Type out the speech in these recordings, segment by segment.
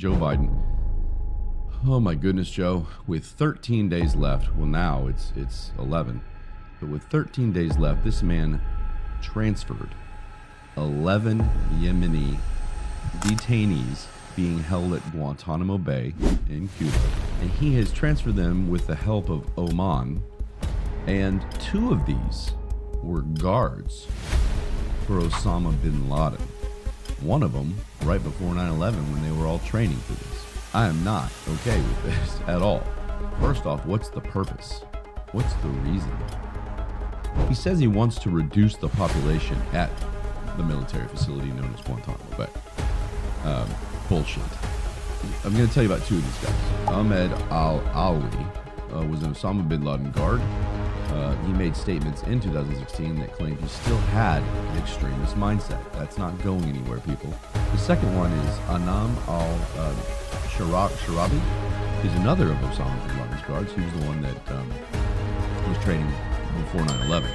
Joe Biden. Oh my goodness, Joe. With 13 days left, well now it's 11, but with 13 days left, this man transferred 11 Yemeni detainees being held at Guantanamo Bay in Cuba. And he has transferred them with the help of Oman. And 2 of these were guards for Osama bin Laden. One of them right before 9/11 when they were all training for this. I am not okay with this at all. First off, what's the purpose? What's the reason? He says he wants to reduce the population at the military facility known as Guantanamo Bay. Bullshit. I'm going to tell you about 2 of these guys. Ahmed al-Awi was an Osama bin Laden guard. He made statements in 2016 that claimed he still had an extremist mindset. That's not going anywhere, people. The second one is Anam al-Sharabi. He's another of Osama bin Laden's guards. He was the one that was training before 9/11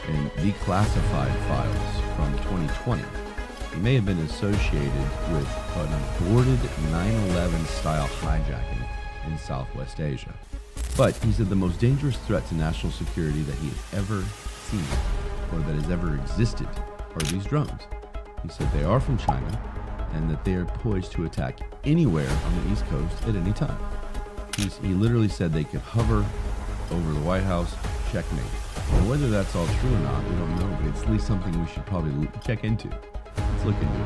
in declassified files from 2020. He may have been associated with an aborted 9/11 style hijacking in Southwest Asia. But he said the most dangerous threat to national security that he has ever seen or that has ever existed are these drones. He said they are from China and that they are poised to attack anywhere on the East Coast at any time. He literally said they could hover over the White House, checkmate. Now, whether that's all true or not, we don't know, but it's at least something we should probably check into. Let's look into it.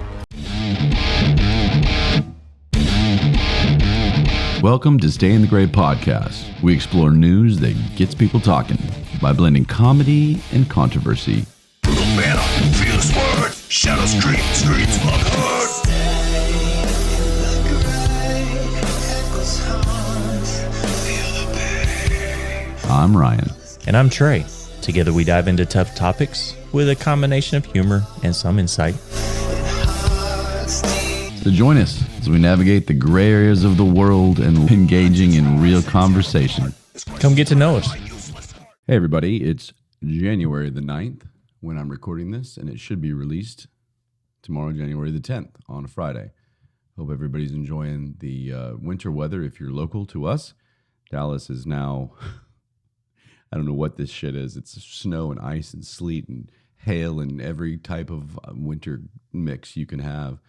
Welcome to Stay in the Gray podcast. We explore news that gets people talking by blending comedy and controversy. Man, fierce word, shadow streets love hurt. I'm Ryan. And I'm Trey. Together we dive into tough topics with a combination of humor and some insight. So join us as we navigate the gray areas of the world and engaging in real conversation. Come get to know us. Hey everybody, it's January the 9th when I'm recording this, and it should be released tomorrow, January the 10th, on a Friday. Hope everybody's enjoying the winter weather if you're local to us. Dallas is now, I don't know what this shit is. It's snow and ice and sleet and hail and every type of winter mix you can have.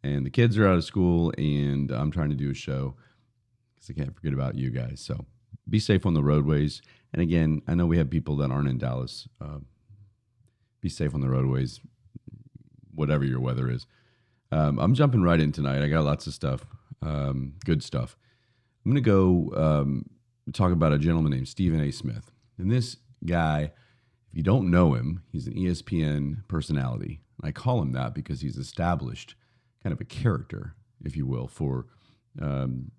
And the kids are out of school, and I'm trying to do a show because I can't forget about you guys. So be safe on the roadways. And again, I know we have people that aren't in Dallas. Be safe on the roadways, whatever your weather is. I'm jumping right in tonight. I got lots of stuff, good stuff. I'm going to go talk about a gentleman named Stephen A. Smith. And this guy, if you don't know him, he's an ESPN personality. I call him that because he's established kind of a character, if you will, for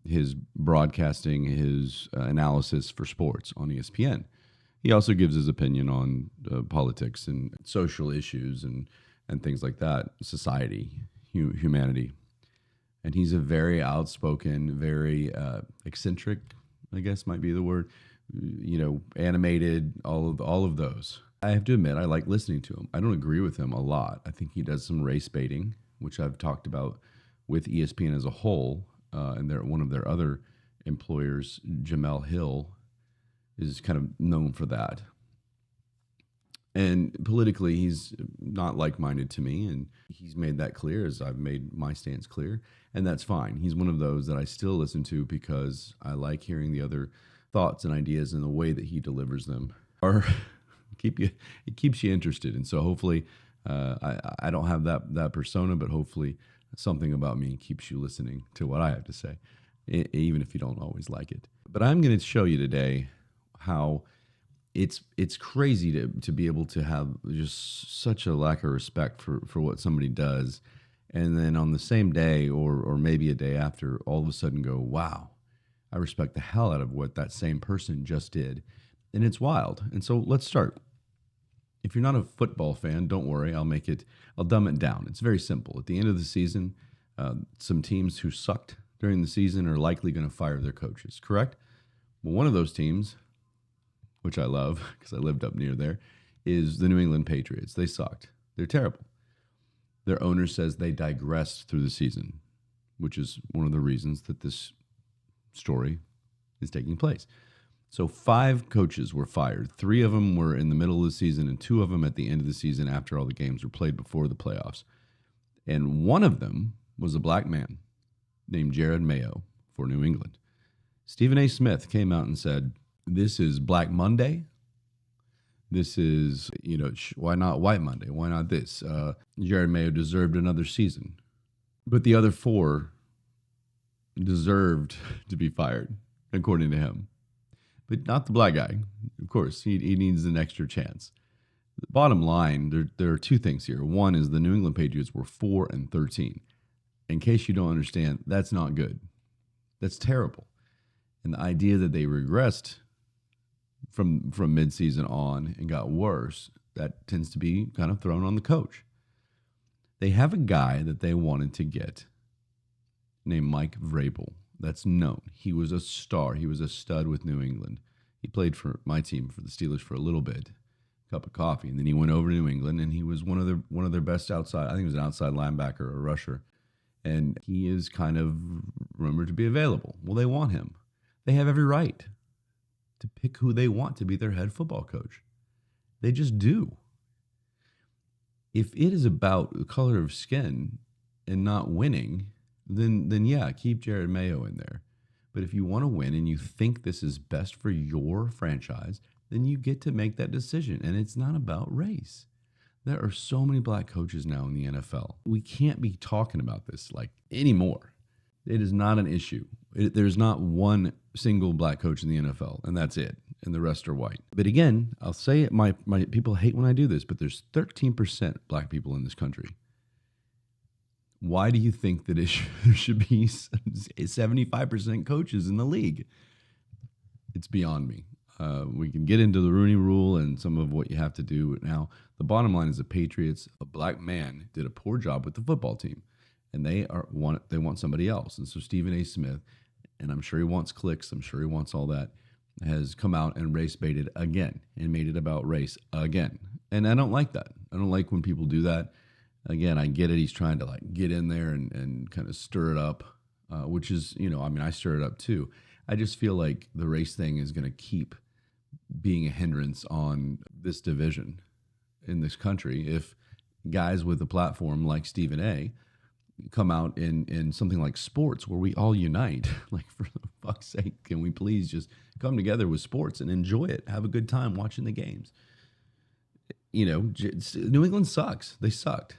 his broadcasting, his analysis for sports on ESPN. He also gives his opinion on politics and social issues and things like that, society, humanity. And he's a very outspoken, very eccentric, I guess might be the word, animated, all of those. I have to admit, I like listening to him. I don't agree with him a lot. I think he does some race baiting, which I've talked about with ESPN as a whole, and one of their other employers, Jamel Hill, is kind of known for that. And politically, he's not like-minded to me, and he's made that clear as I've made my stance clear, and that's fine. He's one of those that I still listen to because I like hearing the other thoughts and ideas and the way that he delivers them. It keeps you interested, and so hopefully I don't have that persona, but hopefully something about me keeps you listening to what I have to say, even if you don't always like it. But I'm going to show you today how it's crazy to be able to have just such a lack of respect for what somebody does, and then on the same day or maybe a day after, all of a sudden go, wow, I respect the hell out of what that same person just did. And it's wild. And so let's start. If you're not a football fan, don't worry. I'll dumb it down. It's very simple. At the end of the season, some teams who sucked during the season are likely going to fire their coaches, correct? Well, one of those teams, which I love because I lived up near there, is the New England Patriots. They sucked. They're terrible. Their owner says they digressed through the season. which is one of the reasons that this story is taking place. So 5 coaches were fired. 3 of them were in the middle of the season and 2 of them at the end of the season after all the games were played before the playoffs. And one of them was a black man named Jared Mayo for New England. Stephen A. Smith came out and said, this is Black Monday. This is, why not White Monday? Why not this? Jared Mayo deserved another season. But the other 4 deserved to be fired, according to him. But not the black guy. Of course, he needs an extra chance. The bottom line, there are 2 things here. One is the New England Patriots were 4-13. In case you don't understand, that's not good. That's terrible. And the idea that they regressed from midseason on and got worse, that tends to be kind of thrown on the coach. They have a guy that they wanted to get named Mike Vrabel. That's known. He was a star. He was a stud with New England. He played for my team, for the Steelers, for a little bit, cup of coffee, and then he went over to New England, and he was one of their best outside. I think he was an outside linebacker or a rusher, and he is kind of rumored to be available. Well, they want him. They have every right to pick who they want to be their head football coach. They just do. If it is about the color of skin and not winning, then yeah, keep Jared Mayo in there. But if you want to win and you think this is best for your franchise, then you get to make that decision. And it's not about race. There are so many black coaches now in the NFL. We can't be talking about this anymore. It is not an issue. There's not one single black coach in the NFL, and that's it. And the rest are white. But again, I'll say it, my people hate when I do this, but there's 13% black people in this country. Why do you think that there should be 75% coaches in the league? It's beyond me. We can get into the Rooney Rule and some of what you have to do. Now, the bottom line is the Patriots, a black man, did a poor job with the football team, and they want somebody else. And so Stephen A. Smith, and I'm sure he wants clicks, I'm sure he wants all that, has come out and race baited again and made it about race again. And I don't like that. I don't like when people do that. Again, I get it. He's trying to get in there and kind of stir it up, which is, I stir it up too. I just feel like the race thing is going to keep being a hindrance on this division in this country. If guys with a platform like Stephen A. come out in something like sports where we all unite, for the fuck's sake, can we please just come together with sports and enjoy it, have a good time watching the games? New England sucks. They sucked.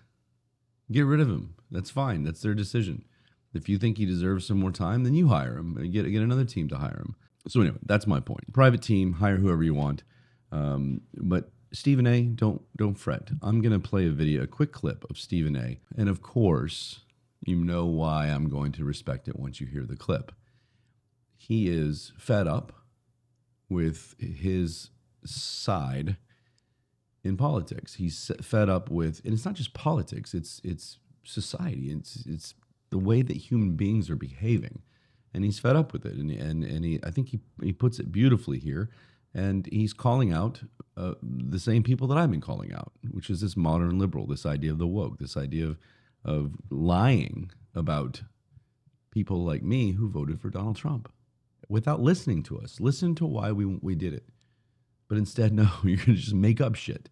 Get rid of him. That's fine. That's their decision. If you think he deserves some more time, then you hire him and get another team to hire him. So anyway, that's my point. Private team, hire whoever you want. But Stephen A., don't fret. I'm going to play a quick clip of Stephen A. And of course, you know why I'm going to respect it once you hear the clip. He is fed up with his side in politics. He's fed up with, and it's not just politics, it's society. It's the way that human beings are behaving. And he's fed up with it. And I think he puts it beautifully here. And he's calling out the same people that I've been calling out, which is this modern liberal, this idea of the woke, this idea of lying about people like me who voted for Donald Trump without listening to us. Listen to why we did it. But instead, no, you're going to just make up shit.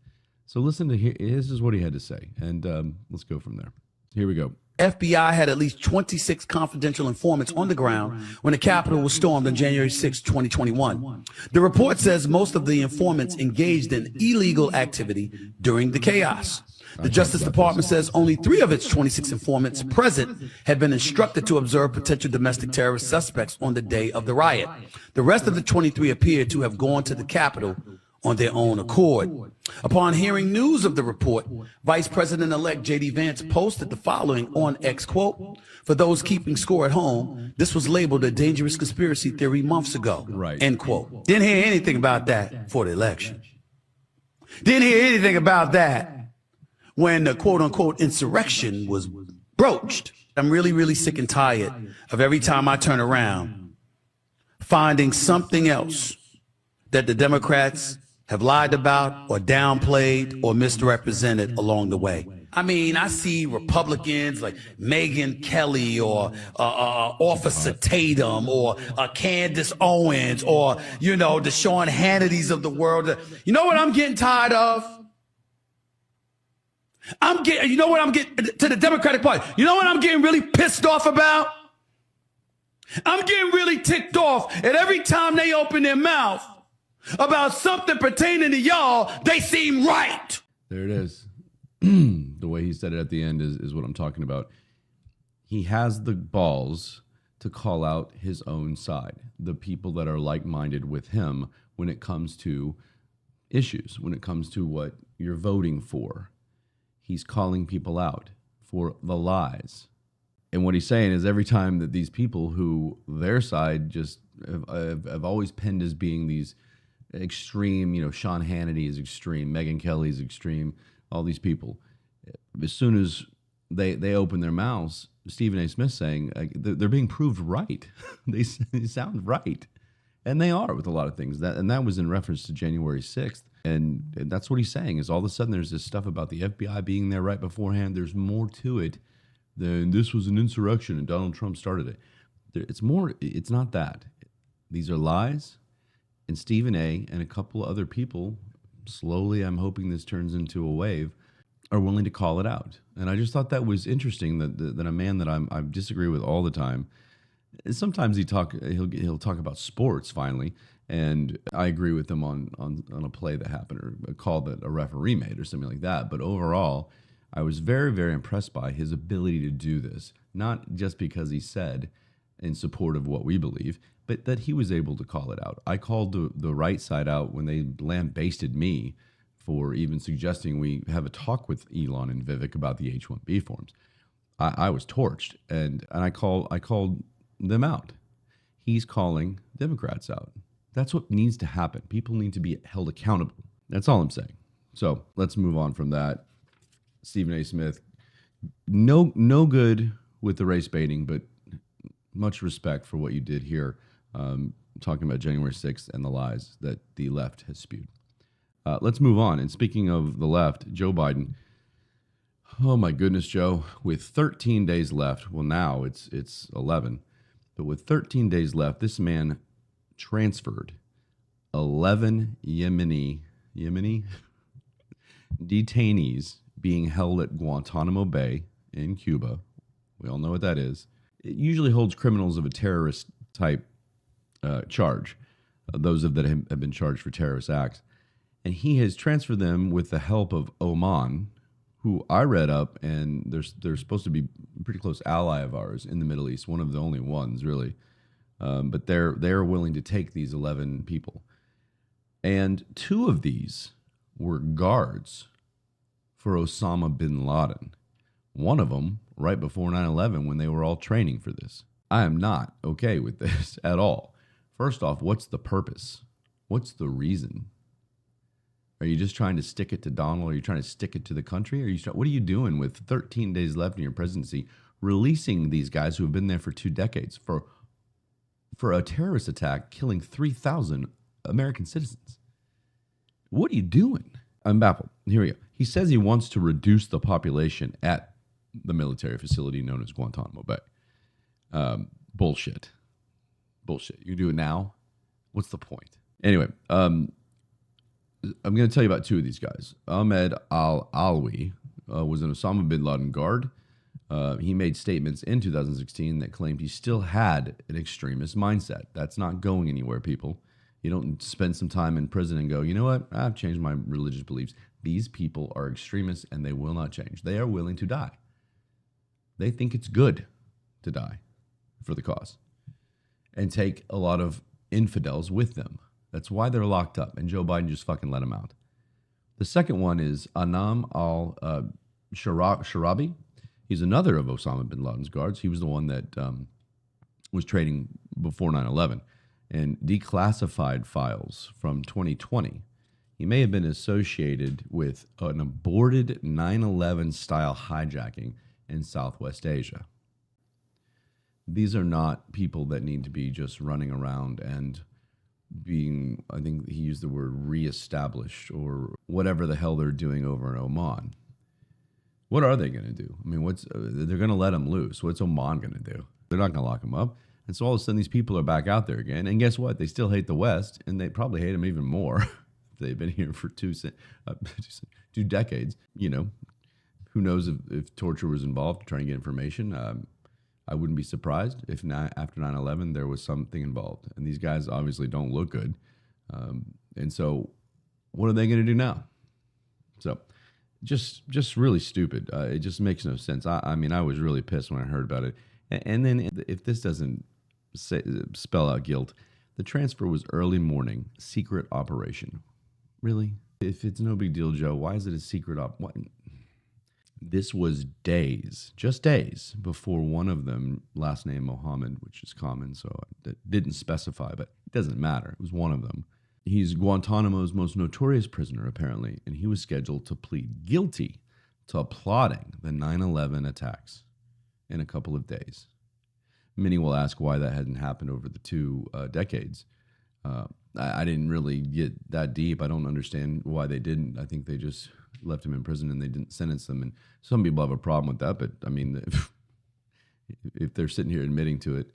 So listen to here. This is what he had to say. And let's go from there. Here we go. FBI had at least 26 confidential informants on the ground when the Capitol was stormed on January 6, 2021. The report says most of the informants engaged in illegal activity during the chaos. The Justice Department says only 3 of its 26 informants present had been instructed to observe potential domestic terrorist suspects on the day of the riot. The rest of the 23 appeared to have gone to the Capitol on their own accord. Upon hearing news of the report, Vice President-elect J.D. Vance posted the following on X, quote, "For those keeping score at home, this was labeled a dangerous conspiracy theory months ago," right. End quote. Didn't hear anything about that for the election. Didn't hear anything about that when the quote-unquote insurrection was broached. I'm really, really sick and tired of every time I turn around finding something else that the Democrats have lied about or downplayed or misrepresented along the way. I mean, I see Republicans like Megyn Kelly or Officer Tatum or Candace Owens or, the Shawn Hannitys of the world. You know what I'm getting tired of? I'm getting to the Democratic Party. You know what I'm getting really pissed off about? I'm getting really ticked off at every time they open their mouth about something pertaining to y'all, they seem right. There it is. The way he said it at the end is what I'm talking about. He has the balls to call out his own side, the people that are like-minded with him when it comes to issues, when it comes to what you're voting for. He's calling people out for the lies. And what he's saying is every time that these people who their side just have always pinned as being these extreme, Sean Hannity is extreme, Megyn Kelly is extreme, all these people, as soon as they open their mouths, Stephen A. Smith saying they're being proved right. they sound right. And they are with a lot of things. That was in reference to January 6th. And that's what he's saying is all of a sudden there's this stuff about the FBI being there right beforehand. There's more to it than this was an insurrection and Donald Trump started it. It's more, it's not that. These are lies. And Stephen A. and a couple other people, slowly, I'm hoping this turns into a wave, are willing to call it out. And I just thought that was interesting that a man that I disagree with all the time. Sometimes he'll talk about sports finally, and I agree with him on a play that happened or a call that a referee made or something like that. But overall, I was very, very impressed by his ability to do this, not just because he said in support of what we believe, but that he was able to call it out. I called the right side out when they lambasted me for even suggesting we have a talk with Elon and Vivek about the H-1B forms. I was torched, and I called them out. He's calling Democrats out. That's what needs to happen. People need to be held accountable. That's all I'm saying. So let's move on from that. Stephen A. Smith, no good with the race baiting, but much respect for what you did here, talking about January 6th and the lies that the left has spewed. Let's move on. And speaking of the left, Joe Biden. Oh my goodness, Joe. With 13 days left, well now it's 11, but with 13 days left, this man transferred 11 Yemeni detainees being held at Guantanamo Bay in Cuba. We all know what that is. It usually holds criminals of a terrorist type charge, those that have been charged for terrorist acts. And he has transferred them with the help of Oman, who I read up, and they're supposed to be a pretty close ally of ours in the Middle East, one of the only ones, really. But they're willing to take these 11 people. And 2 of these were guards for Osama bin Laden. One of them right before 9/11 when they were all training for this. I am not okay with this at all. First off, what's the purpose? What's the reason? Are you just trying to stick it to Donald? Are you trying to stick it to the country? What are you doing with 13 days left in your presidency, releasing these guys who have been there for 2 decades for a terrorist attack, killing 3,000 American citizens? What are you doing? I'm baffled. Here we go. He says he wants to reduce the population at the military facility known as Guantanamo Bay. Bullshit. You do it now? What's the point? Anyway, I'm going to tell you about 2 of these guys. Ahmed al-Alwi was an Osama bin Laden guard. He made statements in 2016 that claimed he still had an extremist mindset. That's not going anywhere, people. You don't spend some time in prison and go, you know what? I've changed my religious beliefs. These people are extremists and they will not change. They are willing to die. They think it's good to die for the cause and take a lot of infidels with them. That's why they're locked up, and Joe Biden just fucking let them out. The second one is Anam al-Sharabi. He's another of Osama bin Laden's guards. He was the one that was training before 9/11 and declassified files from 2020. He may have been associated with an aborted 9/11 style hijacking in Southwest Asia. These are not people that need to be just running around and being, I think he used the word reestablished or whatever the hell they're doing over in Oman. What are they going to do? I mean, they're going to let him loose. What's Oman going to do? They're not going to lock him up. And so all of a sudden, these people are back out there again. And guess what? They still hate the West, and they probably hate him even more. They've been here for two decades. You know, who knows if torture was involved to try and get information? I wouldn't be surprised if after 9/11 there was something involved. And these guys obviously don't look good. And so, what are they going to do now? So, just really stupid. It just makes no sense. I mean, I was really pissed when I heard about it. And then, if this doesn't spell out guilt, the transfer was early morning, secret operation. Really? If it's no big deal, Joe, why is it a secret op? What? This was just days before one of them, last name Mohammed, which is common, so that didn't specify, but it doesn't matter. It was one of them. He's Guantanamo's most notorious prisoner, apparently, and he was scheduled to plead guilty to plotting the 9/11 attacks in a couple of days. Many will ask why that hadn't happened over the two decades. I didn't really get that deep. I don't understand why they didn't. I think they just left him in prison and they didn't sentence them. And some people have a problem with that, but I mean, if they're sitting here admitting to it.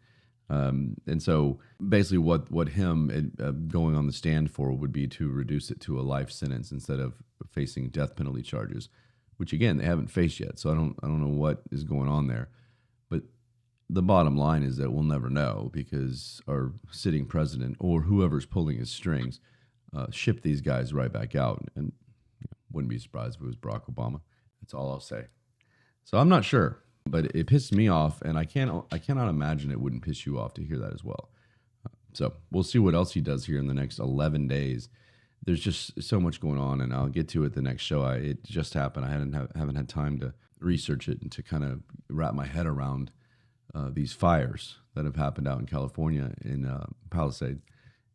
And so basically what him going on the stand for would be to reduce it to a life sentence instead of facing death penalty charges, which again, they haven't faced yet. So I don't know what is going on there. But the bottom line is that we'll never know because our sitting president or whoever's pulling his strings shipped these guys right back out. And wouldn't be surprised if it was Barack Obama. That's all I'll say. So I'm not sure, but it pissed me off, and I cannot imagine it wouldn't piss you off to hear that as well. So we'll see what else he does here in the next 11 days. There's just so much going on, and I'll get to it the next show. It just happened. I haven't had time to research it and to kind of wrap my head around these fires that have happened out in California in Palisade,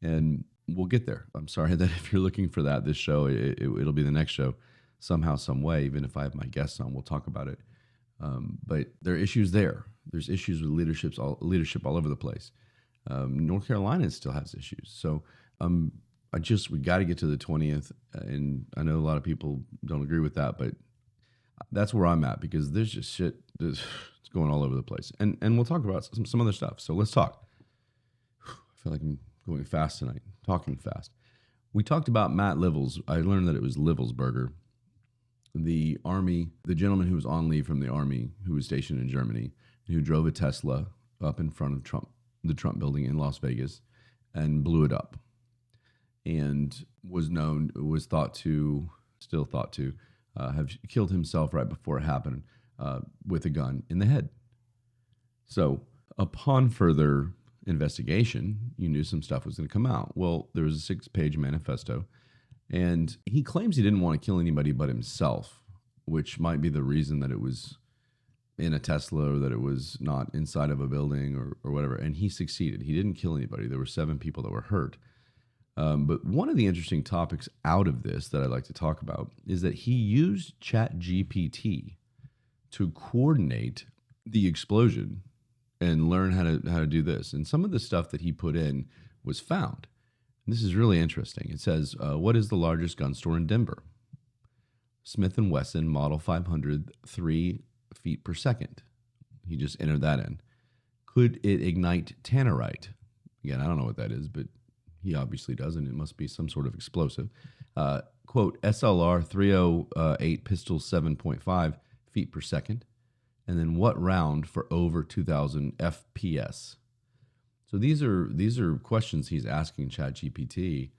and we'll get there. I'm sorry that if you're looking for that, this show, it'll be the next show somehow, some way. Even if I have my guests on, we'll talk about it. But there are issues there. There's issues with leadership all over the place. North Carolina still has issues. So we got to get to the 20th. And I know a lot of people don't agree with that, but that's where I'm at because there's just shit that's going all over the place. And we'll talk about some other stuff. So let's talk. I feel like I'm going fast tonight, talking fast. We talked about Matt Livels. I learned that it was Livelsberger, the gentleman who was on leave from the Army, who was stationed in Germany, who drove a Tesla up in front of the Trump building in Las Vegas and blew it up, and still thought to have killed himself right before it happened with a gun in the head. So upon further investigation, you knew some stuff was going to come out. Well, there was a 6-page manifesto, and he claims he didn't want to kill anybody but himself, which might be the reason that it was in a Tesla or that it was not inside of a building or whatever. And he succeeded. He didn't kill anybody. There were 7 people that were hurt. But one of the interesting topics out of this that I'd like to talk about is that he used ChatGPT to coordinate the explosion and learn how to do this. And some of the stuff that he put in was found. This is really interesting. It says, what is the largest gun store in Denver? Smith & Wesson Model 500, 3 feet per second. He just entered that in. Could it ignite tannerite? Again, I don't know what that is, but he obviously doesn't. It must be some sort of explosive. Quote, SLR 308 pistol 7.5 feet per second. And then what round for over 2,000 FPS? So these are questions he's asking ChatGPT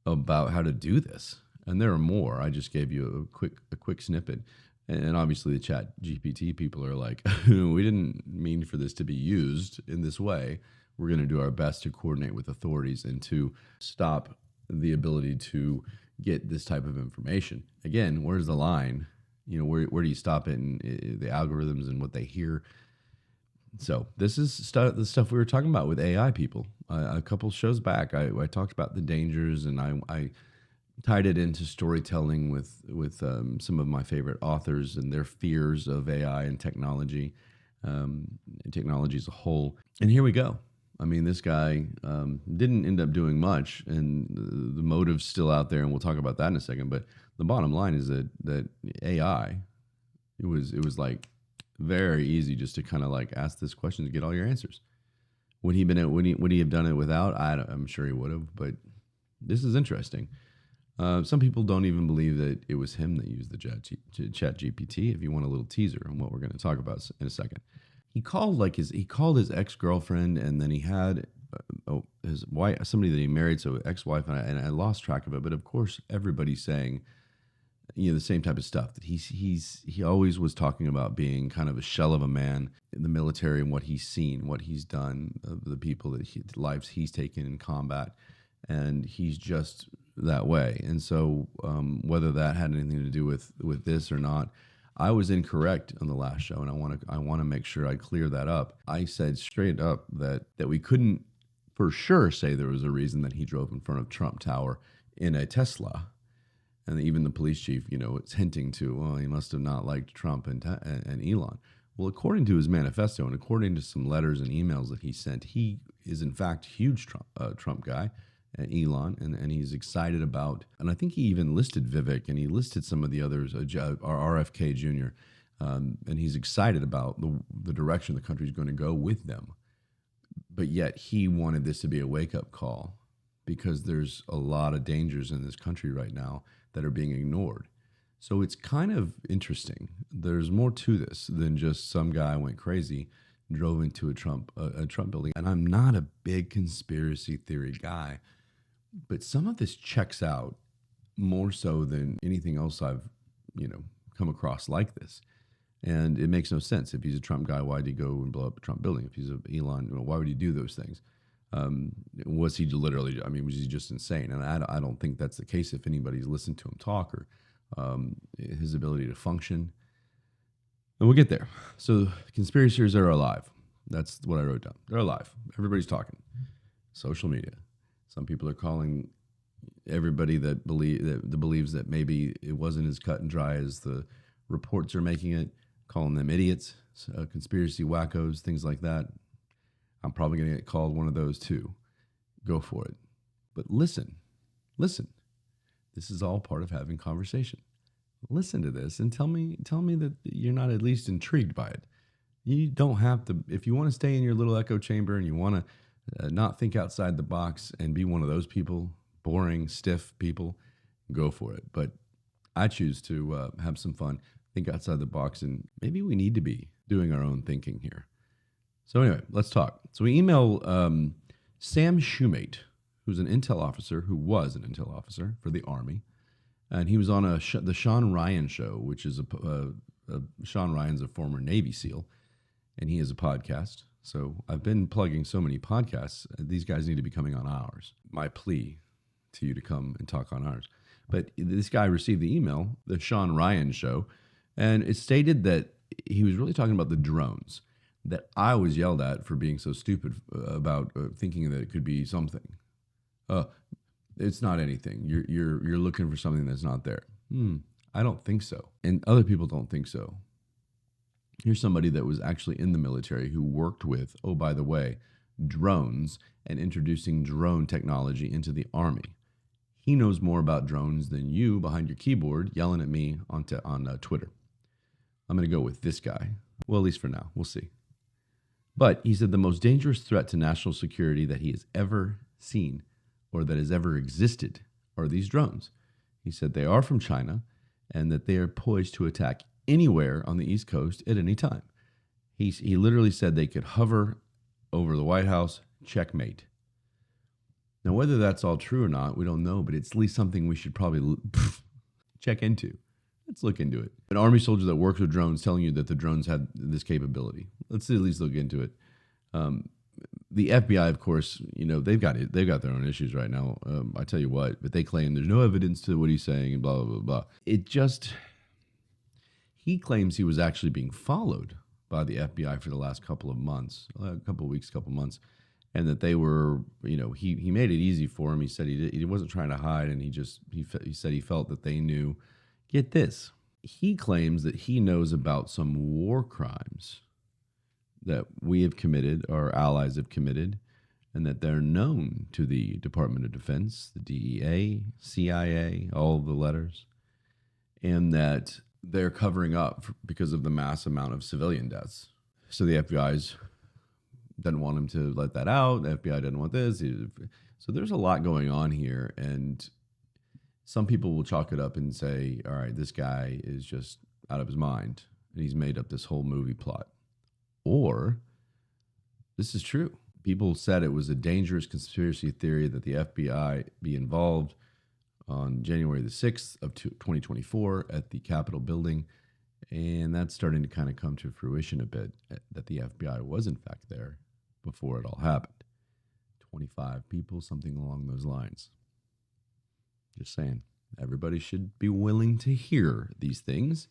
about how to do this, and there are more. I just gave you a quick snippet, and obviously the ChatGPT people are like, we didn't mean for this to be used in this way. We're going to do our best to coordinate with authorities and to stop the ability to get this type of information. Again, where's the line? Where do you stop it and the algorithms and what they hear? So this is the stuff we were talking about with AI people. A couple shows back, I talked about the dangers, and I tied it into storytelling with some of my favorite authors and their fears of AI and technology as a whole. And here we go. I mean, this guy didn't end up doing much, and the motive's still out there, and we'll talk about that in a second. But the bottom line is that AI It was like very easy just to kind of like ask this question to get all your answers. Would he have done it without? I'm sure he would have, but this is interesting. Some people don't even believe that it was him that used the ChatGPT. If you want a little teaser on what we're going to talk about in a second, he called his ex-girlfriend, and then he had his wife, somebody that he married, so ex-wife, and I lost track of it. But of course, everybody's saying, the same type of stuff, that he always was talking about being kind of a shell of a man in the military and what he's seen, what he's done, the people the lives he's taken in combat, and he's just that way. And so whether that had anything to do with this or not, I was incorrect on the last show, and I want to make sure I clear that up. I said straight up that we couldn't for sure say there was a reason that he drove in front of Trump Tower in a Tesla. And even the police chief, it's hinting to, well, he must have not liked Trump and Elon. Well, according to his manifesto and according to some letters and emails that he sent, he is in fact a huge Trump guy, and Elon, and he's excited about, and I think he even listed Vivek, and he listed some of the others, RFK Jr., and he's excited about the direction the country's going to go with them. But yet he wanted this to be a wake-up call, because there's a lot of dangers in this country right now that are being ignored. So it's kind of interesting. There's more to this than just some guy went crazy, drove into a Trump building. And I'm not a big conspiracy theory guy, but some of this checks out more so than anything else I've, come across like this. And it makes no sense. If he's a Trump guy, why'd he go and blow up a Trump building? If he's a Elon, why would he do those things? Was he literally, was he just insane? And I don't think that's the case if anybody's listened to him talk or his ability to function. And we'll get there. So conspiracy theories are alive. That's what I wrote down. They're alive. Everybody's talking. Social media. Some people are calling everybody that believes that maybe it wasn't as cut and dry as the reports are making it, calling them idiots, conspiracy wackos, things like that. I'm probably going to get called one of those too. Go for it. But listen. This is all part of having conversation. Listen to this and tell me that you're not at least intrigued by it. You don't have to, if you want to stay in your little echo chamber and you want to not think outside the box and be one of those people, boring, stiff people, go for it. But I choose to have some fun, think outside the box, and maybe we need to be doing our own thinking here. So anyway, let's talk. So we email Sam Shoemate, who was an intel officer for the Army. And he was on the Shawn Ryan show, which is Shawn Ryan's a former Navy SEAL, and he has a podcast. So I've been plugging so many podcasts. These guys need to be coming on ours. My plea to you to come and talk on ours. But this guy received the email, the Shawn Ryan show, and it stated that he was really talking about the drones that I was yelled at for being so stupid about thinking that it could be something. It's not anything. You're looking for something that's not there. I don't think so. And other people don't think so. Here's somebody that was actually in the military who worked with, oh, by the way, drones and introducing drone technology into the Army. He knows more about drones than you behind your keyboard yelling at me on Twitter. I'm going to go with this guy. Well, at least for now. We'll see. But he said the most dangerous threat to national security that he has ever seen or that has ever existed are these drones. He said they are from China and that they are poised to attack anywhere on the East Coast at any time. He literally said they could hover over the White House, checkmate. Now, whether that's all true or not, we don't know, but it's at least something we should probably check into. Let's look into it. An Army soldier that works with drones telling you that the drones had this capability. Let's at least look into it. The FBI, of course, they've got their own issues right now. I tell you what, but they claim there's no evidence to what he's saying and blah, blah, blah, blah. He claims he was actually being followed by the FBI for the last couple of months, couple months, and that they were, he made it easy for him. He said he wasn't trying to hide, and he said he felt that they knew. Get this. He claims that he knows about some war crimes that we have committed, our allies have committed, and that they're known to the Department of Defense, the DEA, CIA, all of the letters, and that they're covering up because of the mass amount of civilian deaths. So the FBI's doesn't want him to let that out. The FBI doesn't want this. So there's a lot going on here. And some people will chalk it up and say, all right, this guy is just out of his mind and he's made up this whole movie plot. Or this is true. People said it was a dangerous conspiracy theory that the FBI be involved on January the 6th of 2024 at the Capitol building. And that's starting to kind of come to fruition a bit, that the FBI was in fact there before it all happened. 25 people, something along those lines. Just saying, everybody should be willing to hear these things.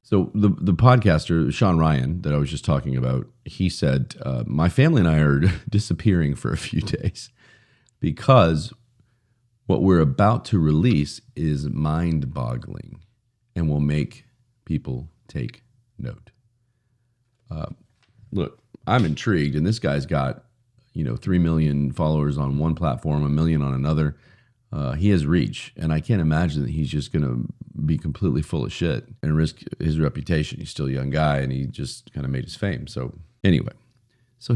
So the podcaster, Shawn Ryan, that I was just talking about, he said, my family and I are disappearing for a few days because what we're about to release is mind-boggling and will make people take note. Look, I'm intrigued, and this guy's got, 3 million followers on one platform, 1 million on another. He has reach, and I can't imagine that he's just going to be completely full of shit and risk his reputation. He's still a young guy, and he just kind of made his fame. So anyway,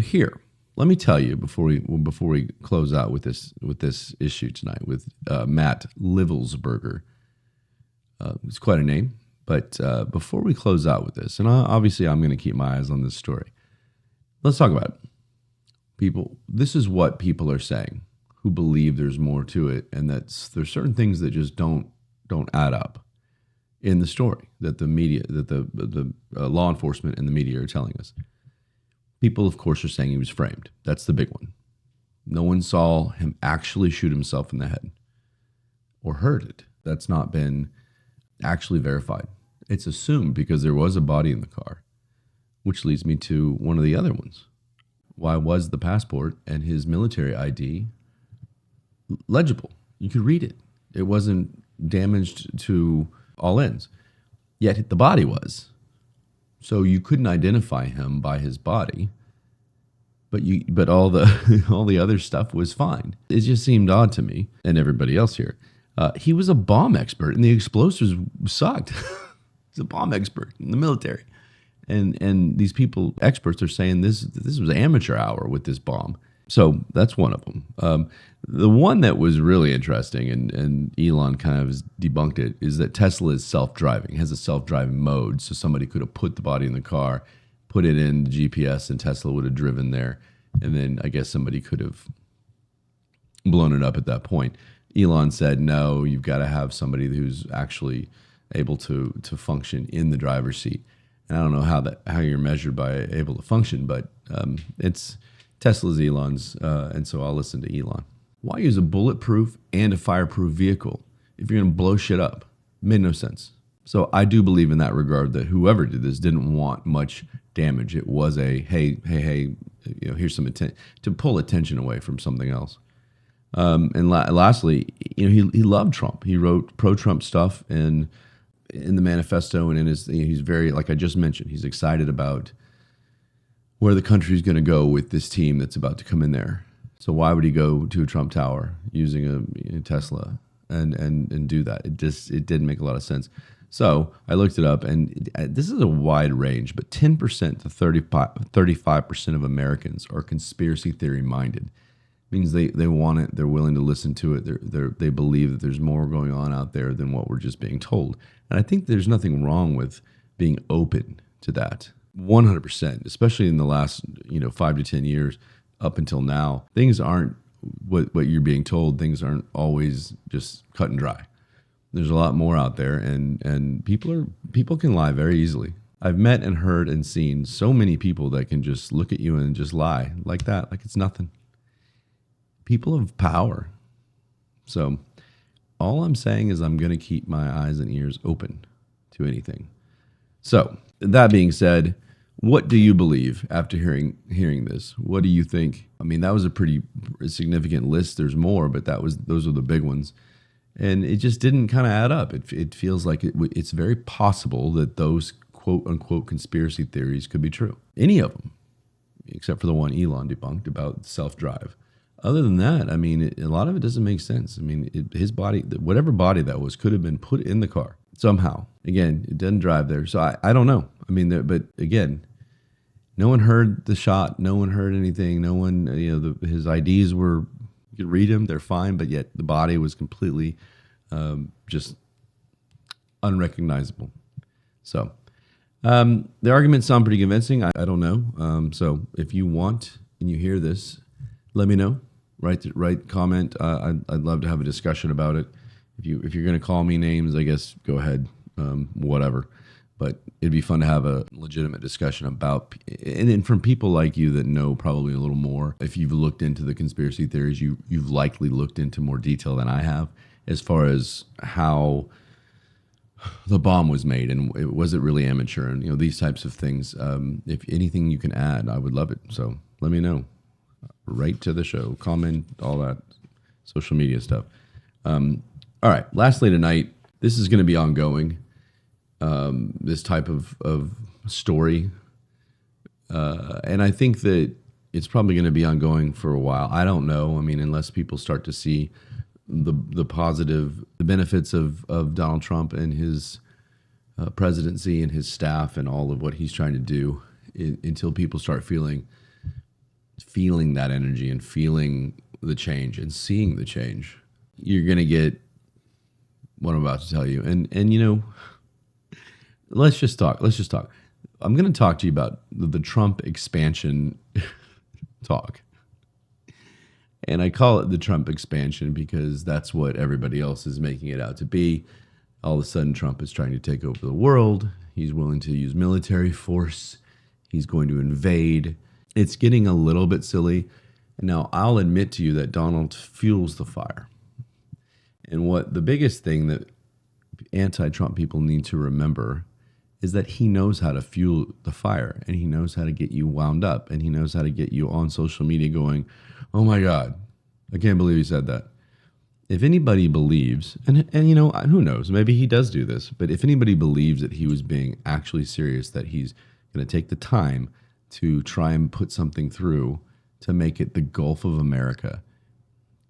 here, let me tell you before we close out with this issue tonight with Matt Livelsberger. It's quite a name, but before we close out with this, and obviously I'm going to keep my eyes on this story. Let's talk about it. People, this is what people are saying who believe there's more to it, and there's certain things that just don't add up in the story that the media, that the law enforcement and the media are telling us. People, of course, are saying he was framed. That's the big one. No one saw him actually shoot himself in the head or heard it. That's not been actually verified. It's assumed because there was a body in the car, which leads me to one of the other ones. Why was the passport and his military ID legible? You could read it. It wasn't damaged to all ends. Yet the body was. So you couldn't identify him by his body, but all the other stuff was fine. It just seemed odd to me and everybody else here. He was a bomb expert, and the explosives sucked. He's a bomb expert in the military, and these people, experts, are saying this was amateur hour with this bomb. So that's one of them. The one that was really interesting, and Elon kind of has debunked it, is that Tesla is self-driving, has a self-driving mode. So somebody could have put the body in the car, put it in the GPS, and Tesla would have driven there. And then I guess somebody could have blown it up at that point. Elon said, no, you've got to have somebody who's actually able to function in the driver's seat. And I don't know how you're measured by able to function, but it's Tesla's Elon's, and so I'll listen to Elon. Why use a bulletproof and a fireproof vehicle if you're going to blow shit up? Made no sense. So I do believe in that regard that whoever did this didn't want much damage. It was a, hey, here's some attention, to pull attention away from something else. And lastly, he loved Trump. He wrote pro-Trump stuff in the manifesto, and he's very, like I just mentioned, he's excited about where the country's going to go with this team that's about to come in there. So why would he go to a Trump Tower using a Tesla and do that? It didn't make a lot of sense. So I looked it up, and this is a wide range, but 10% to 35% of Americans are conspiracy theory minded. It means they want it, they're willing to listen to it, they believe that there's more going on out there than what we're just being told. And I think there's nothing wrong with being open to that. 100%, especially in the last 5 to 10 years up until now, things aren't what you're being told. Things aren't always just cut and dry. There's a lot more out there, and people can lie very easily. I've met and heard and seen so many people that can just look at you and just lie like that, like it's nothing. People of power. So all I'm saying is I'm going to keep my eyes and ears open to anything. So that being said, what do you believe after hearing this? What do you think? I mean, that was a pretty significant list. There's more, but those are the big ones. And it just didn't kind of add up. It feels like it's very possible that those quote unquote conspiracy theories could be true. Any of them, except for the one Elon debunked about self-drive. Other than that, I mean, a lot of it doesn't make sense. I mean, his body, whatever body that was, could have been put in the car. somehow. Again, it doesn't drive there. So I don't know. I mean, but again, no one heard the shot. No one heard anything. No one, his IDs were, you could read them. They're fine. But yet the body was completely just unrecognizable. So the arguments sound pretty convincing. I don't know. So if you want and you hear this, let me know. Write comment. I'd love to have a discussion about it. If you're going to call me names, I guess go ahead. Whatever. But it'd be fun to have a legitimate discussion about, and then from people like you that know probably a little more. If you've looked into the conspiracy theories, you've likely looked into more detail than I have as far as how the bomb was made and was it really amateur, and these types of things. If anything you can add, I would love it. So let me know. Write to the show, comment, all that social media stuff. All right. Lastly tonight, this is going to be ongoing. This type of story. And I think that it's probably going to be ongoing for a while. I don't know. I mean, unless people start to see the benefits of Donald Trump and his presidency and his staff and all of what he's trying to do, until people start feeling that energy and feeling the change and seeing the change, you're going to get what I'm about to tell you. And let's just talk. I'm going to talk to you about the Trump expansion talk. And I call it the Trump expansion because that's what everybody else is making it out to be. All of a sudden, Trump is trying to take over the world. He's willing to use military force. He's going to invade. It's getting a little bit silly. And now I'll admit to you that Donald fuels the fire. And what the biggest thing that anti-Trump people need to remember is that he knows how to fuel the fire, and he knows how to get you wound up, and he knows how to get you on social media going, oh my God, I can't believe he said that. If anybody believes, and who knows, maybe he does do this, but if anybody believes that he was being actually serious, that he's going to take the time to try and put something through to make it the Gulf of America,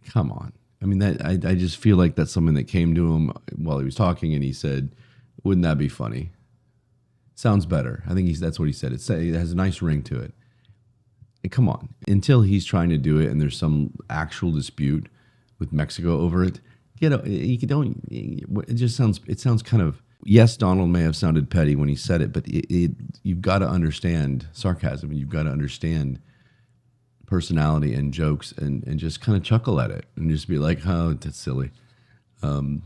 come on. I mean, I just feel like that's something that came to him while he was talking, and he said, wouldn't that be funny? Sounds better. I think that's what he said. It has a nice ring to it. And come on. Until he's trying to do it and there's some actual dispute with Mexico over it, it sounds kind of, yes, Donald may have sounded petty when he said it, but you've got to understand sarcasm, and you've got to understand personality and jokes, and just kind of chuckle at it and just be like, oh, that's silly. Some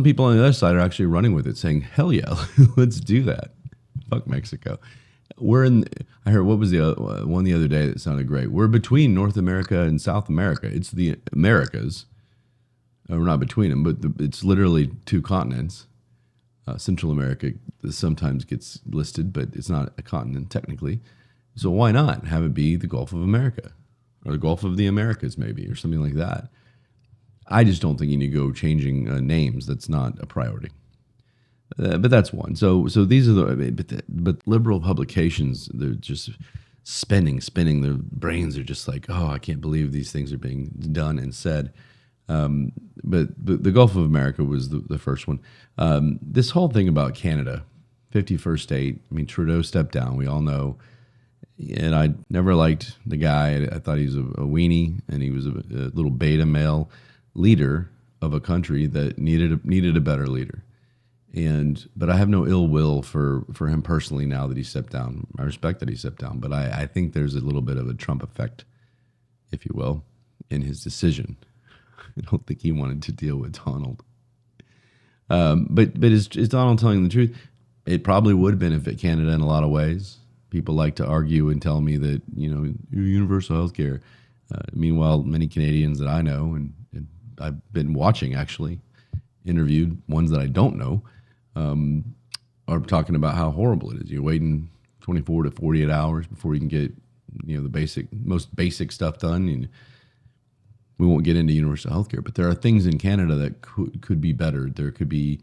people on the other side are actually running with it, saying, hell yeah, let's do that. Fuck Mexico. I heard, what was the other one the other day that sounded great? We're between North America and South America. It's the Americas. We're not between them, but it's literally two continents. Central America sometimes gets listed, but it's not a continent technically. So why not have it be the Gulf of America, or the Gulf of the Americas maybe, or something like that? I just don't think you need to go changing names. That's not a priority. But that's one. So these are but liberal publications, they're just spinning. Their brains are just like, oh, I can't believe these things are being done and said. But the Gulf of America was the first one. This whole thing about Canada, 51st state. I mean, Trudeau stepped down. We all know. And I never liked the guy. I thought he was a weenie, and he was a little beta male leader of a country that needed a better leader. But I have no ill will for him personally now that he stepped down. I respect that he stepped down, but I think there's a little bit of a Trump effect, if you will, in his decision. I don't think he wanted to deal with Donald. But is Donald telling the truth? It probably would benefit Canada in a lot of ways. People like to argue and tell me that, universal health care. Meanwhile, many Canadians that I know, and I've been watching actually, interviewed ones that I don't know, are talking about how horrible it is. You're waiting 24 to 48 hours before you can get, the most basic stuff done. And we won't get into universal health care, but there are things in Canada that could be better. There could be,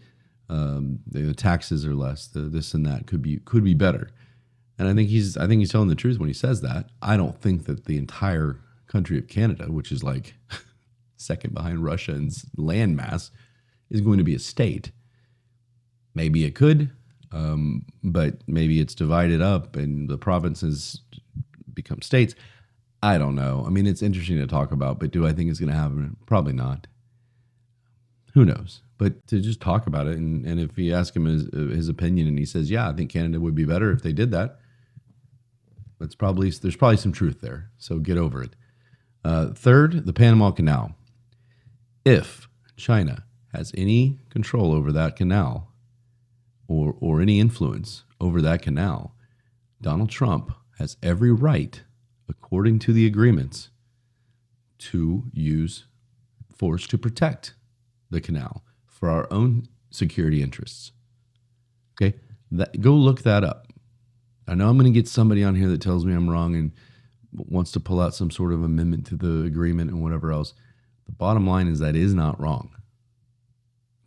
the taxes are less, this and that could be better. And I think he's telling the truth when he says that. I don't think that the entire country of Canada, which is like second behind Russia in landmass, is going to be a state. Maybe it could, but maybe it's divided up and the provinces become states. I don't know. I mean, it's interesting to talk about, but do I think it's going to happen? Probably not. Who knows? But to just talk about it, and if you ask him his opinion and he says, yeah, I think Canada would be better if they did that, there's probably some truth there. So get over it. Third, the Panama Canal. If China has any control over that canal or any influence over that canal, Donald Trump has every right, according to the agreements, to use force to protect the canal for our own security interests. Okay? Go look that up. I know I'm going to get somebody on here that tells me I'm wrong and wants to pull out some sort of amendment to the agreement and whatever else. The bottom line is that is not wrong.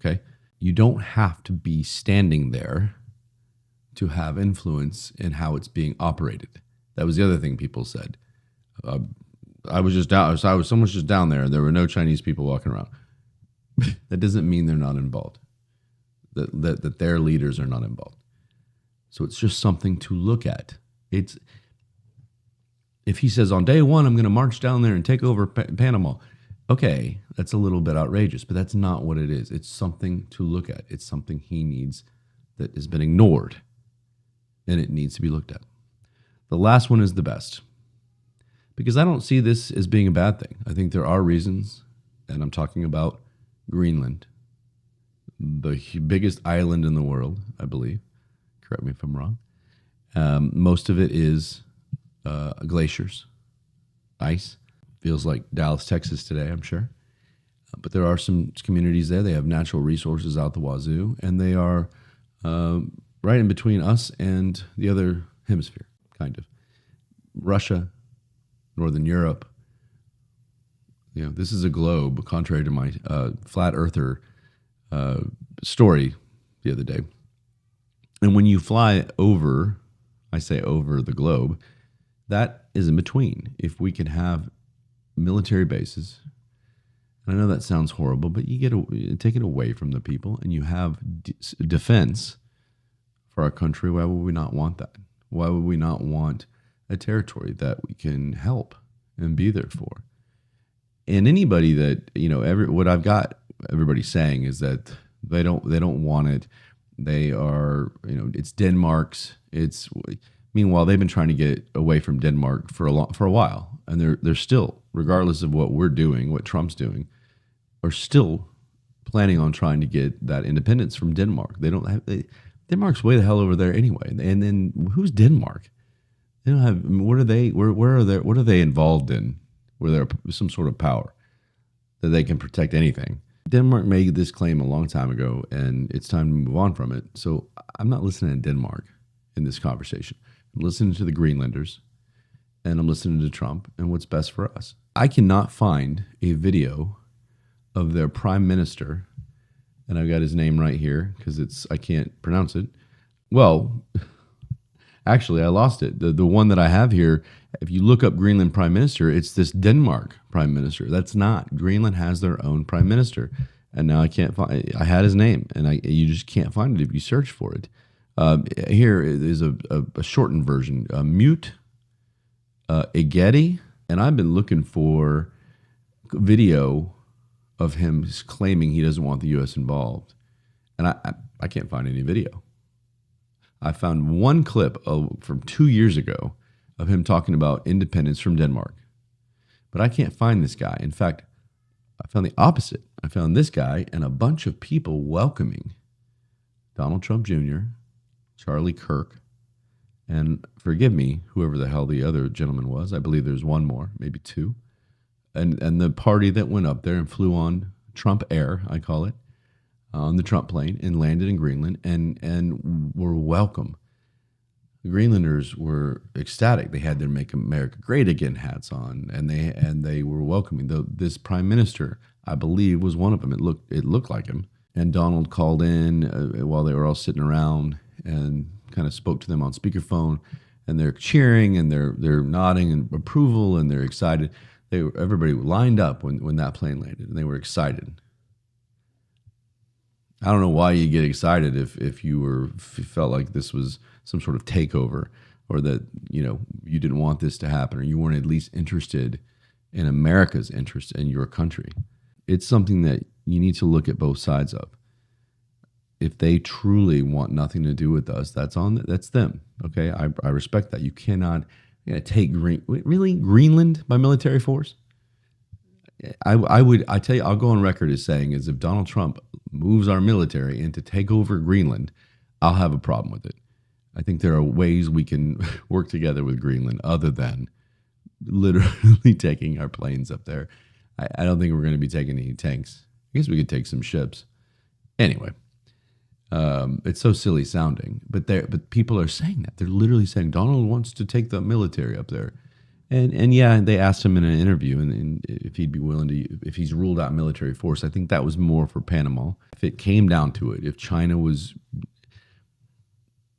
Okay? You don't have to be standing there to have influence in how it's being operated. That was the other thing people said. Someone's just down there. There were no Chinese people walking around. That doesn't mean they're not involved. That their leaders are not involved. So it's just something to look at. If he says on day one, I'm going to march down there and take over Panama. Okay, that's a little bit outrageous, but that's not what it is. It's something to look at. It's something he needs that has been ignored, and it needs to be looked at. The last one is the best, because I don't see this as being a bad thing. I think there are reasons, and I'm talking about Greenland, the biggest island in the world, I believe. Correct me if I'm wrong. Most of it is glaciers, ice. Feels like Dallas, Texas today, I'm sure. But there are some communities there. They have natural resources out the wazoo, and they are right in between us and the other hemisphere, kind of. Russia, Northern Europe. You know, this is a globe, contrary to my flat earther story the other day. And when you fly over, I say over the globe, that is in between. If we can have military bases, and I know that sounds horrible, but you take it away from the people and you have defense for our country, why would we not want that? Why would we not want a territory that we can help and be there for? And anybody that, what I've got everybody saying is that they don't want it. They are, it's Denmark's. Meanwhile, they've been trying to get away from Denmark for a while, and they're still, regardless of what we're doing, what Trump's doing, are still planning on trying to get that independence from Denmark. Denmark's way the hell over there anyway. And then who's Denmark? They don't have. What are they? What are they involved in? Where they're some sort of power that they can protect anything. Denmark made this claim a long time ago, and it's time to move on from it. So I'm not listening to Denmark in this conversation. I'm listening to the Greenlanders, and I'm listening to Trump and what's best for us. I cannot find a video of their prime minister, and I've got his name right here because I can't pronounce it. Well, actually, I lost it. The one that I have here, if you look up Greenland prime minister, it's this Denmark prime minister. That's not. Greenland has their own prime minister, and now I can't find. I had his name, and you just can't find it if you search for it. Here is a shortened version. Mute Egeti, and I've been looking for video of him claiming he doesn't want the U.S. involved, and I can't find any video. I found one clip from 2 years ago of him talking about independence from Denmark, but I can't find this guy. In fact, I found the opposite. I found this guy and a bunch of people welcoming Donald Trump Jr., Charlie Kirk, and forgive me, whoever the hell the other gentleman was. I believe there's one more, maybe two. And the party that went up there and flew on Trump Air, I call it, on the Trump plane and landed in Greenland and were welcome. The Greenlanders were ecstatic. They had their "Make America Great Again" hats on, and they were welcoming. This prime minister, I believe, was one of them. It looked like him. And Donald called in while they were all sitting around and kind of spoke to them on speakerphone, and they're cheering and they're nodding in approval and they're excited. Everybody lined up when that plane landed, and they were excited. I don't know why you get excited if you felt like this was some sort of takeover, or that you didn't want this to happen, or you weren't at least interested in America's interest in your country. It's something that you need to look at both sides of. If they truly want nothing to do with us, that's them. Okay, I respect that. You cannot take Greenland by military force. I tell you, I'll go on record as saying is if Donald Trump moves our military in to take over Greenland, I'll have a problem with it. I think there are ways we can work together with Greenland other than literally taking our planes up there. I don't think we're going to be taking any tanks. I guess we could take some ships. Anyway, it's so silly sounding, but people are saying that. They're literally saying Donald wants to take the military up there. And yeah, they asked him in an interview and if he'd be willing to, if he's ruled out military force. I think that was more for Panama. If it came down to it, if China was,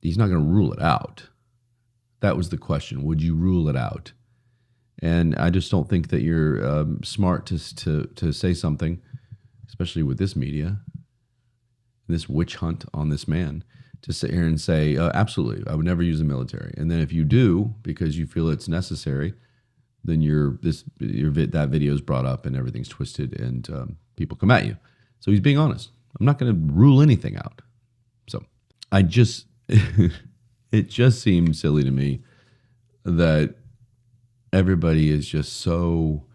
he's not going to rule it out. That was the question. Would you rule it out? And I just don't think that you're smart to say something, especially with this media, this witch hunt on this man, to sit here and say, absolutely, I would never use the military. And then if you do, because you feel it's necessary, then that video is brought up and everything's twisted and people come at you. So he's being honest. I'm not going to rule anything out. So it just seems silly to me that everybody is just so,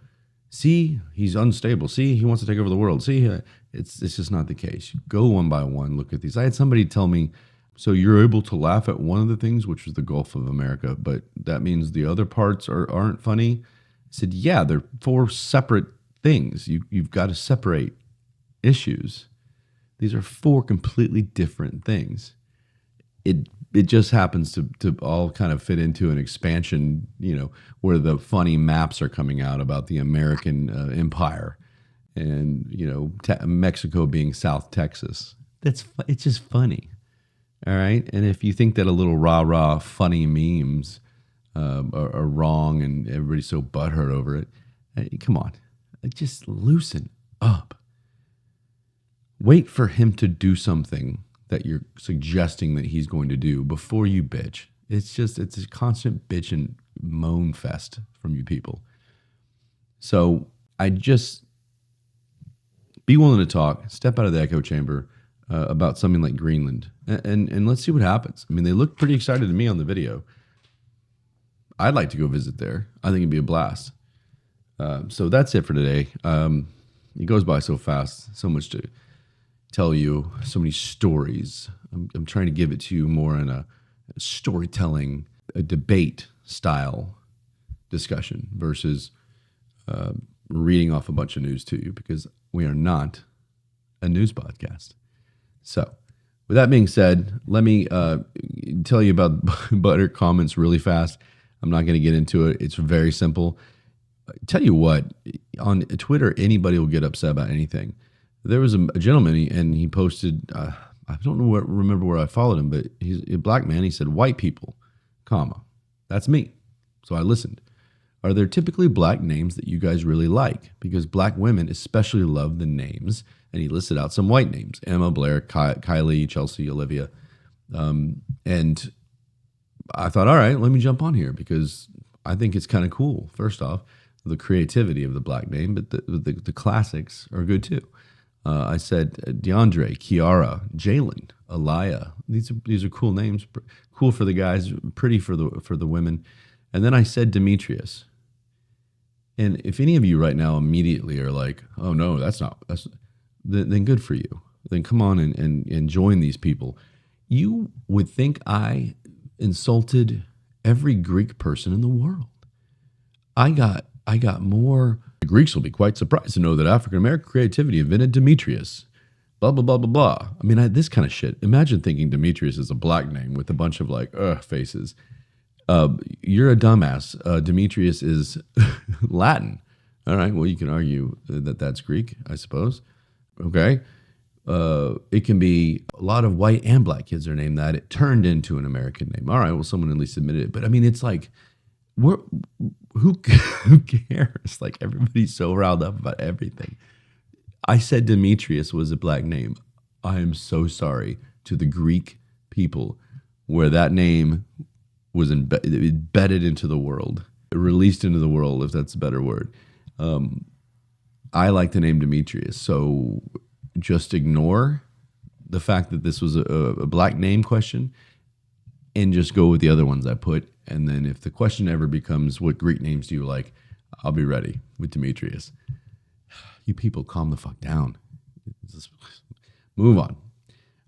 see, he's unstable. See, he wants to take over the world. See, it's just not the case. Go one by one, look at these. I had somebody tell me, so you're able to laugh at one of the things, which was the Gulf of America, but that means the other parts aren't funny? I said, yeah, they're 4 separate things. You've got to separate issues. These are 4 completely different things. It just happens to all kind of fit into an expansion, where the funny maps are coming out about the American empire and, Mexico being South Texas. It's just funny. All right. And if you think that a little rah-rah funny memes are wrong and everybody's so butthurt over it, hey, come on, just loosen up. Wait for him to do something that you're suggesting that he's going to do before you bitch. It's a constant bitch and moan fest from you people. So I just be willing to talk, step out of the echo chamber about something like Greenland, and let's see what happens. I mean, they look pretty excited to me on the video. I'd like to go visit there. I think it'd be a blast. So that's it for today. It goes by so fast, so much to tell you, so many stories. I'm trying to give it to you more in a storytelling, a debate style discussion versus reading off a bunch of news to you, because we are not a news podcast. So with that being said, let me tell you about butter comments really fast. I'm not going to get into it. It's very simple. Tell you what, on Twitter, anybody will get upset about anything. There was a gentleman, and he posted, I don't remember where I followed him, but he's a black man. He said, white people, comma, that's me. So I listened. Are there typically black names that you guys really like? Because black women especially love the names. And he listed out some white names: Emma, Blair, Kylie, Chelsea, Olivia. And I thought, all right, let me jump on here because I think it's kind of cool. First off, the creativity of the black name, but the classics are good too. I said DeAndre, Kiara, Jalen, Aliyah. These are cool names. Cool for the guys, pretty for the women. And then I said Demetrius. And if any of you right now immediately are like, oh no, then good for you. Then come on and join these people. You would think I insulted every Greek person in the world. I got more. The Greeks will be quite surprised to know that African American creativity invented Demetrius. Blah, blah, blah, blah, blah. I mean, this kind of shit. Imagine thinking Demetrius is a black name with a bunch of like, faces. You're a dumbass. Demetrius is Latin. All right, well, you can argue that that's Greek, I suppose. Okay. It can be a lot of white and black kids are named that. It turned into an American name. All right, well, someone at least admitted it. But I mean, it's like, who cares? Like, everybody's so riled up about everything. I said Demetrius was a black name. I am so sorry to the Greek people where that name was embedded into the world, released into the world, if that's a better word. I like the name Demetrius, so just ignore the fact that this was a black name question and just go with the other ones I put. And then if the question ever becomes, what Greek names do you like? I'll be ready with Demetrius. You people, calm the fuck down. Just move on.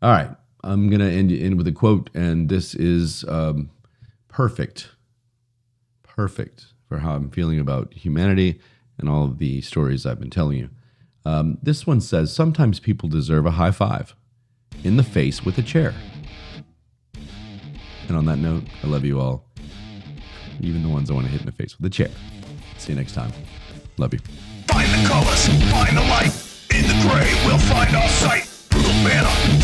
All right. I'm going to end with a quote, and this is perfect for how I'm feeling about humanity and all of the stories I've been telling you. This one says, sometimes people deserve a high five in the face with a chair. And on that note, I love you all. Even the ones I want to hit in the face with a chair. See you next time. Love you. Find the colors, find the light. In the gray, we'll find our sight. Brutal banner.